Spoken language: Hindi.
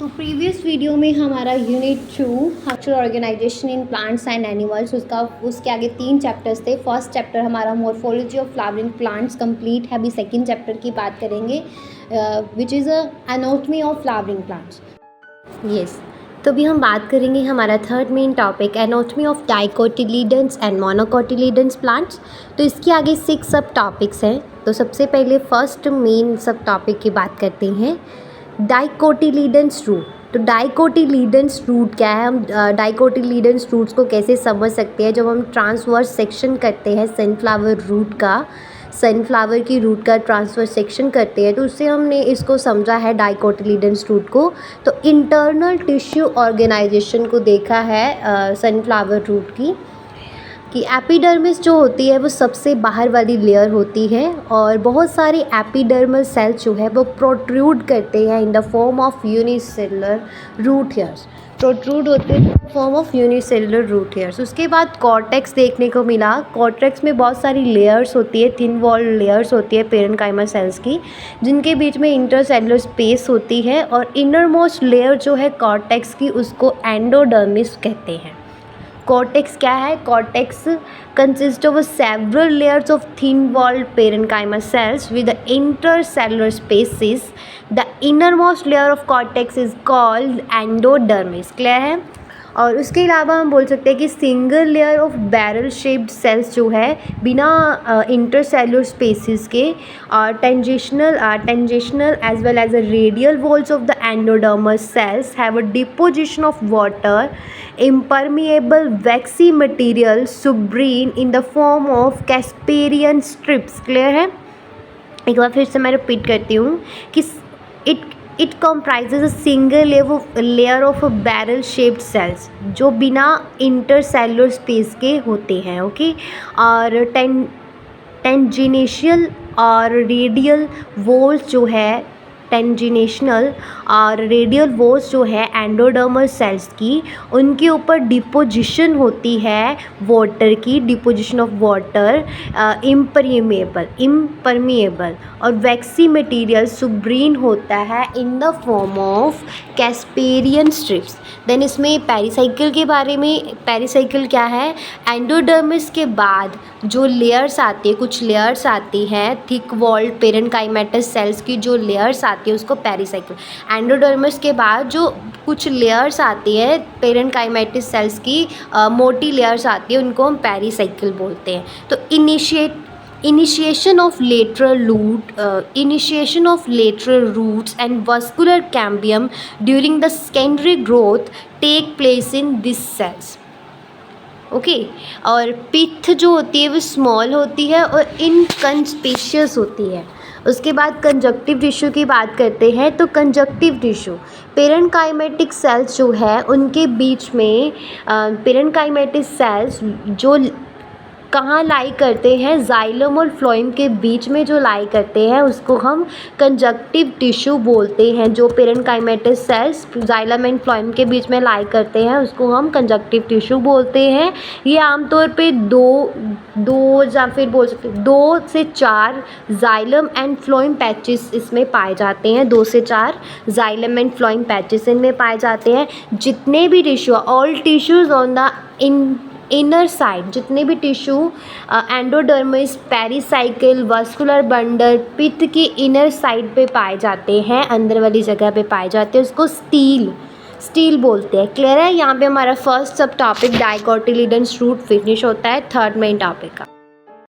तो प्रीवियस वीडियो में हमारा unit 2 structural organisation in plants and animals उसके आगे 3 चैप्टर्स थे। फर्स्ट चैप्टर हमारा morphology of flowering plants complete है। अभी सेकंड चैप्टर की बात करेंगे which is anatomy of flowering plants. Yes, तो अभी हम बात करेंगे हमारा third main topic anatomy of dicotyledons and monocotyledons plants. तो इसके आगे 6 सब टॉपिक्स हैं। तो सबसे पहले फर्स्ट मेन सब टॉपिक की बात करते हैं, डाइकोटिलीडेंस रूट। तो डाइकोटिलीडेंस रूट क्या है, हम डाइकोटिलीडेंस रूट्स को कैसे समझ सकते हैं। जब हम ट्रांसवर्स सेक्शन करते हैं सनफ्लावर की रूट का ट्रांसवर्स सेक्शन करते हैं, तो उससे हमने इसको समझा है डाइकोटिलीडेंस रूट को। तो इंटरनल टिश्यू ऑर्गेनाइजेशन को देखा है सनफ्लावर रूट कि एपिडर्मिस जो होती है वो सबसे बाहर वाली लेयर होती है और बहुत सारे एपिडर्मल सेल्स जो है वो प्रोट्रूड करते हैं in the form of unicellular root hairs. Protrude होते हैं form of unicellular root hairs. उसके बाद कॉर्टेक्स देखने को मिला। कॉर्टेक्स में बहुत सारी लेयर्स होती है, थिन वॉल लेयर्स होती है पेरेन्काइमा सेल्स की, जिनके बीच में इंटरसेलुलर स्पेस होती है। और इनर मोस्ट लेयर जो है कॉर्टेक्स की, उसको एंडोडर्मिस कहते हैं। कॉर्टेक्स क्या है? Cortex consists of several layers of thin-walled parenchyma cells with the intercellular spaces. The innermost layer of cortex is called endodermis. Clear है? और उसके अलावा हम बोल सकते हैं कि single layer of barrel shaped cells जो है बिना इंटरसेलुलर स्पेसिस के tangential as well as a radial walls of the endodermis cells have a deposition of water impermeable waxy material subrine in the form of Casparian strips. Clear है? एक बार फिर से मैं रिपीट करती हूँ कि it comprises a single layer of barrel shaped cells जो बिना इंटरसेलुलर स्पेस के होते हैं। ओके, और टेंजिनेशियल और रेडियल वॉल्स जो है टेंजिनेशनल और रेडियल वॉल्स जो है एंडोडर्मल सेल्स की, उनके ऊपर डिपोजिशन होती है वाटर की, डिपोजिशन ऑफ वाटर इम्परमिएबल और वैक्सी मटेरियल सुब्रीन होता है in the form of Casparian strips. Then इसमें पेरिसाइकिल के बारे में, पेरिसाइकिल क्या है? एंडोडर्मिस के बाद जो लेयर्स आती है, कुछ लेयर्स आती हैं थिक वॉल्ड पेरेन्काइमेटस सेल्स की, जो लेयर्स आती है उसको पेरिसाइकिल। एंडोडर्मिस के बाद जो कुछ लेयर्स आती है पेरेन्काइमेटस सेल्स की, मोटी लेयर्स आती है, उनको हम पेरिसाइकिल बोलते हैं। तो initiation of lateral roots and vascular cambium during the secondary growth take place in these cells. Okay, और पिथ जो होती है वो स्मॉल होती है और इनकन्स्पेशियस होती है। उसके बाद कंजक्टिव टिश्यू की बात करते हैं। तो कंजक्टिव टिश्यू पेरेन्काइमेटिक सेल्स जो है उनके बीच में पेरेन्काइमेटिक सेल्स जो कहाँ लाई करते हैं, जाइलम और फ्लोएम के बीच में जो लाई करते हैं उसको हम कंजक्टिव टिश्यू बोलते हैं। जो पेरेन्काइमेटिस सेल्स जाइलम एंड फ्लोएम के बीच में लाई करते हैं उसको हम कंजक्टिव टिश्यू बोलते हैं। ये आमतौर पे दो या फिर बोल सकते 2 से 4 जाइलम एंड फ्लोएम पैचेस इसमें पाए जाते हैं। 2 से 4 जाइलम एंड फ्लोएम पैचेस इनमें पाए जाते हैं। जितने भी tissue, all tissues on the inner side, जितने भी tissue endodermis, pericycle, vascular bundle, पित्त की इनर साइड पे पाए जाते हैं, अंदर वाली जगह पे पाए जाते हैं, उसको स्टील बोलते हैं। क्लियर है? यहाँ पे हमारा फर्स्ट सब टॉपिक डाइकोटिलीडेंस रूट फिनिश होता है थर्ड मेन टॉपिक का।